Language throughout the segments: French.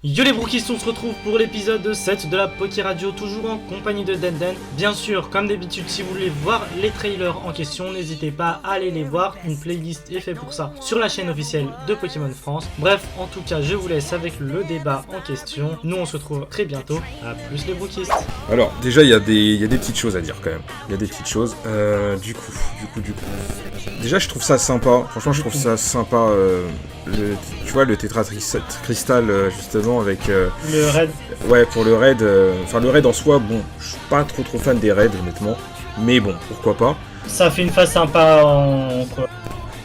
Yo les brookistes, on se retrouve pour l'épisode 7 de la Poké Radio, toujours en compagnie de Denden. Bien sûr, comme d'habitude, si vous voulez voir les trailers en question, n'hésitez pas à aller les voir, une playlist est faite pour ça sur la chaîne officielle de Pokémon France. Bref, en tout cas, je vous laisse avec le débat en question. Nous, on se retrouve très bientôt. À plus les brookistes. Alors, déjà, il y a des petites choses à dire quand même. Il y a des petites choses. Du coup. Déjà, je trouve ça sympa. Franchement, je trouve ça sympa. Tu vois, le Tétra Cristal, justement, avec... Le raid. Ouais, pour le raid. Enfin, le raid en soi, bon, je suis pas trop fan des raids, honnêtement. Mais bon, pourquoi pas. Ça fait une phase sympa en quoi.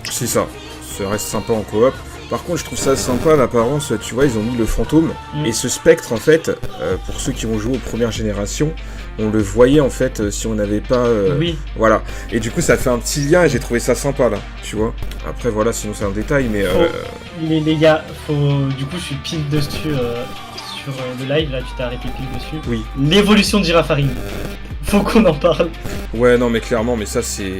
C'est ça. Ça reste sympa en coop. Par contre, je trouve ça sympa, l'apparence, tu vois, ils ont mis le fantôme. Et ce spectre, en fait, pour ceux qui ont joué aux premières générations, on le voyait, en fait, si on n'avait pas... Oui. Voilà. Et du coup, ça fait un petit lien, et j'ai trouvé ça sympa, là, tu vois. Après, voilà, sinon c'est un détail, mais... Les gars, du coup, je suis pile dessus sur le live, là, tu t'es arrêté pile dessus. Oui. L'évolution de Girafaring. Faut qu'on en parle. Ouais, non, mais clairement, mais ça, c'est...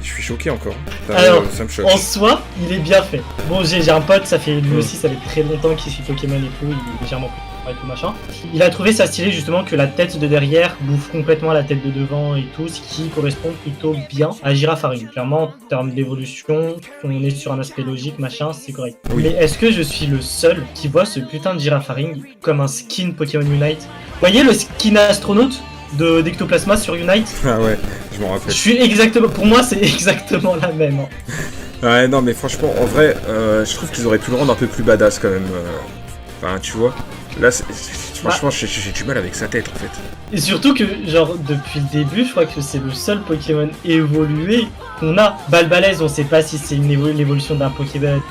Je suis choqué, encore. Alors, ça me choque. en soi, il est bien fait. Bon, j'ai un pote, ça fait lui aussi, ça fait très longtemps qu'il suit Pokémon et tout, il est légèrement plus et tout machin. Il a trouvé ça stylé justement que la tête de derrière bouffe complètement la tête de devant et tout, ce qui correspond plutôt bien à Girafaring. Clairement, en termes d'évolution, on est sur un aspect logique, machin, c'est correct. Oui. Mais est-ce que je suis le seul qui voit ce putain de Girafaring comme un skin Pokémon Unite? Vous voyez le skin astronaute d'Ectoplasma sur Unite? Ah ouais, je m'en rappelle. Je suis exactement, pour moi c'est exactement la même. Hein. Ouais, non, mais franchement, en vrai, je trouve qu'ils auraient pu le rendre un peu plus badass, quand même. Enfin, tu vois. Là, franchement, j'ai du mal avec sa tête, en fait. Et surtout que, genre, depuis le début, je crois que c'est le seul Pokémon évolué qu'on a. Balbalaise, on sait pas si c'est l'évolution d'un Pokémon.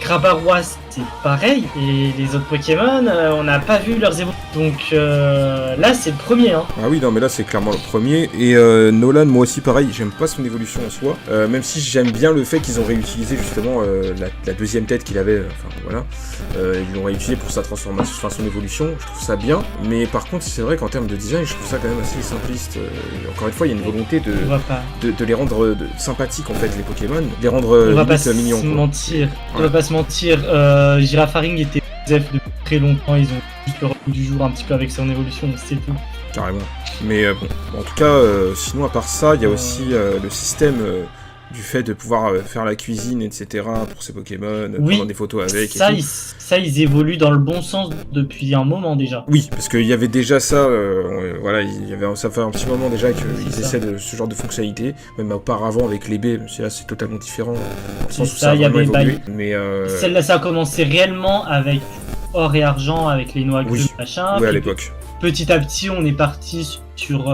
Crabarois, c'est pareil. Et les autres Pokémon, on n'a pas vu leurs évolutions. Donc là, c'est le premier. Hein. Ah oui, non, mais là, c'est clairement le premier. Et Nolan, moi aussi, pareil, j'aime pas son évolution en soi. Même si j'aime bien le fait qu'ils ont réutilisé, justement, la deuxième tête qu'il avait. Enfin, voilà. Ils l'ont réutilisé pour sa transformation, enfin, son évolution. Je trouve ça bien. Mais par contre, c'est vrai qu'en termes de design, je trouve ça quand même assez simpliste. Encore une fois, il y a une volonté de les rendre sympathiques, en fait, les Pokémon. De les rendre mignons. On va pas se mentir. Girafaring était ZF depuis très longtemps. Ils ont juste le rôle du jour un petit peu avec son évolution, c'est tout. Carrément. Mais bon, en tout cas, sinon, à part ça, il y a aussi le système... du fait de pouvoir faire la cuisine, etc. pour ces Pokémon, prendre des photos avec. Ça, ils évoluent dans le bon sens depuis un moment déjà. Oui, parce qu'il y avait déjà ça, voilà, ça fait un petit moment déjà qu'ils essaient de ce genre de fonctionnalité, même auparavant avec les baies, là c'est totalement différent, dans le sens où ça a vraiment évolué. Mais celle-là, ça a commencé réellement avec or et argent, avec les noix greues, machin. Oui, à l'époque. Petit à petit, on est parti sur,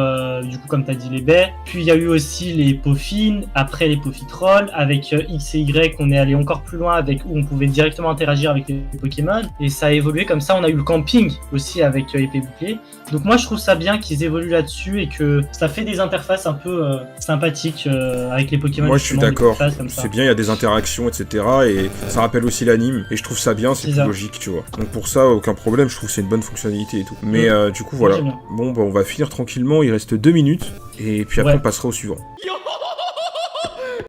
du coup, comme tu as dit, les baies. Puis il y a eu aussi les peaufines, après les Pokétrolls. Avec X et Y, on est allé encore plus loin, où on pouvait directement interagir avec les Pokémon. Et ça a évolué comme ça. On a eu le camping aussi avec épée bouclier. Donc moi, je trouve ça bien qu'ils évoluent là-dessus et que ça fait des interfaces un peu sympathiques avec les Pokémon. Moi, je suis d'accord. C'est bien, il y a des interactions, etc. Et ça rappelle aussi l'anime. Et je trouve ça bien, c'est plus logique, tu vois. Donc pour ça, aucun problème. Je trouve que c'est une bonne fonctionnalité et tout. Mais du coup, voilà. Bon, bah, on va finir tranquillement. Il reste 2 minutes. Et puis après, on passera au suivant.